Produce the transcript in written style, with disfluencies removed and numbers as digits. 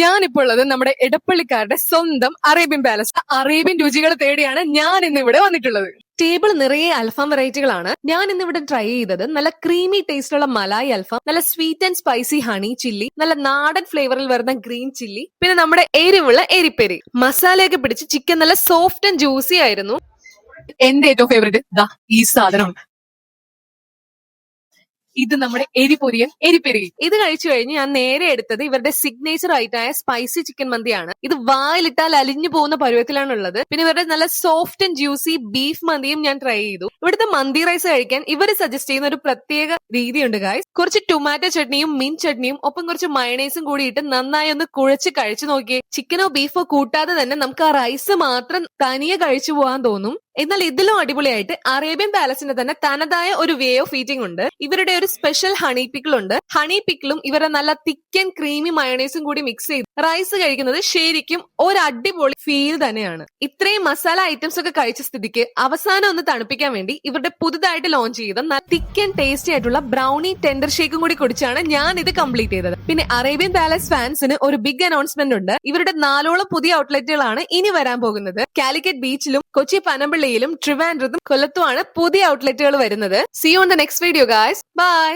ഞാനിപ്പോൾ ഉള്ളത് നമ്മുടെ എടപ്പള്ളിക്കാരുടെ സ്വന്തം അറേബ്യൻ പാലസ്. അറേബ്യൻ രുചികൾ തേടിയാണ് ഞാൻ ഇന്ന് ഇവിടെ വന്നിട്ടുള്ളത്. ടേബിൾ നിറയെ അൽഫാം വെറൈറ്റികളാണ്. ഞാൻ ഇന്ന് ഇവിടെ ട്രൈ ചെയ്തത് നല്ല ക്രീമി ടേസ്റ്റുള്ള മലായി അൽഫാം, നല്ല sweet and spicy honey chilli, നല്ല നാടൻ ഫ്ലേവറിൽ വരുന്ന ഗ്രീൻ ചില്ലി, പിന്നെ നമ്മുടെ എരിവുള്ള എരിപ്പെരി. മസാലയൊക്കെ പിടിച്ച് ചിക്കൻ നല്ല സോഫ്റ്റ് ആൻഡ് ജ്യൂസി ആയിരുന്നു. എന്റെ ഏറ്റവും ഫേവറേറ്റ് ഈ സാധനം. ഇത് നമ്മുടെ എരിപൊരിയൻ എരിപ്പെരി. ഇത് കഴിച്ചു കഴിഞ്ഞ് ഞാൻ നേരെ എടുത്തത് ഇവരുടെ സിഗ്നേച്ചർ ആയിട്ടായ സ്പൈസി ചിക്കൻ മന്തിയാണ്. ഇത് വായിലിട്ടാൽ അലിഞ്ഞു പോകുന്ന പരുവത്തിലാണ് ഉള്ളത്. പിന്നെ ഇവരുടെ നല്ല സോഫ്റ്റ് ആൻഡ് ജ്യൂസി ബീഫ് മന്തിയും ഞാൻ ട്രൈ ചെയ്തു. ഇവിടുത്തെ മന്തി റൈസ് കഴിക്കാൻ ഇവർ സജസ്റ്റ് ചെയ്യുന്ന ഒരു പ്രത്യേക രീതിയുണ്ട് ഗായ്സ്. കുറച്ച് ടൊമാറ്റോ ചട്നിയും മിൻ ചട്നിയും ഒപ്പം കുറച്ച് മയണൈസും കൂടി ഇട്ട് നന്നായി ഒന്ന് കുഴച്ച് കഴിച്ചു നോക്കിയേ. ചിക്കനോ ബീഫോ കൂട്ടാതെ തന്നെ നമുക്ക് ആ റൈസ് മാത്രം തനിയെ കഴിച്ചു പോകാൻ തോന്നും. എന്നാൽ ഇതിലും അടിപൊളിയായിട്ട് അറേബ്യൻ പാലസിന്റെ തന്നെ തനതായ ഒരു വേ ഓഫ് ഈറ്റിംഗ് ഉണ്ട്. ഇവരുടെ ഒരു സ്പെഷ്യൽ ഹണി പിക്കിൾ ഉണ്ട്. ഹണി പിക്കിളും ഇവരുടെ നല്ല തിക്ക് ആൻഡ് ക്രീമി മയണൈസും കൂടി മിക്സ് ചെയ്ത് റൈസ് കഴിക്കുന്നത് ശരിക്കും ഒരു അടിപൊളി ഫീൽ തന്നെയാണ്. ഇത്രയും മസാല ഐറ്റംസ് ഒക്കെ കഴിച്ച സ്ഥിതിക്ക് അവസാനം ഒന്ന് തണുപ്പിക്കാൻ വേണ്ടി ഇവരുടെ പുതുതായിട്ട് ലോഞ്ച് ചെയ്ത തിക്ക് ആൻഡ് ടേസ്റ്റി ആയിട്ടുള്ള ബ്രൗണി ടെൻഡർ ഷേക്കും കൂടി കുടിച്ചാണ് ഞാൻ ഇത് കംപ്ലീറ്റ് ചെയ്തത്. പിന്നെ അറേബ്യൻ പാലസ് ഫാൻസിന് ഒരു ബിഗ് അനൗൺസ്മെന്റ് ഉണ്ട്. ഇവരുടെ 4ഓളം പുതിയ ഔട്ട്ലെറ്റുകളാണ് ഇനി വരാൻ പോകുന്നത്. കാലിക്കറ്റ് ബീച്ചിലും കൊച്ചി പനമ്പള്ളിയിലും ട്രിവാൻഡ്രത്തും കൊല്ലത്തുമാണ് പുതിയ ഔട്ട്ലെറ്റുകൾ വരുന്നത്. See you on the next video guys. By.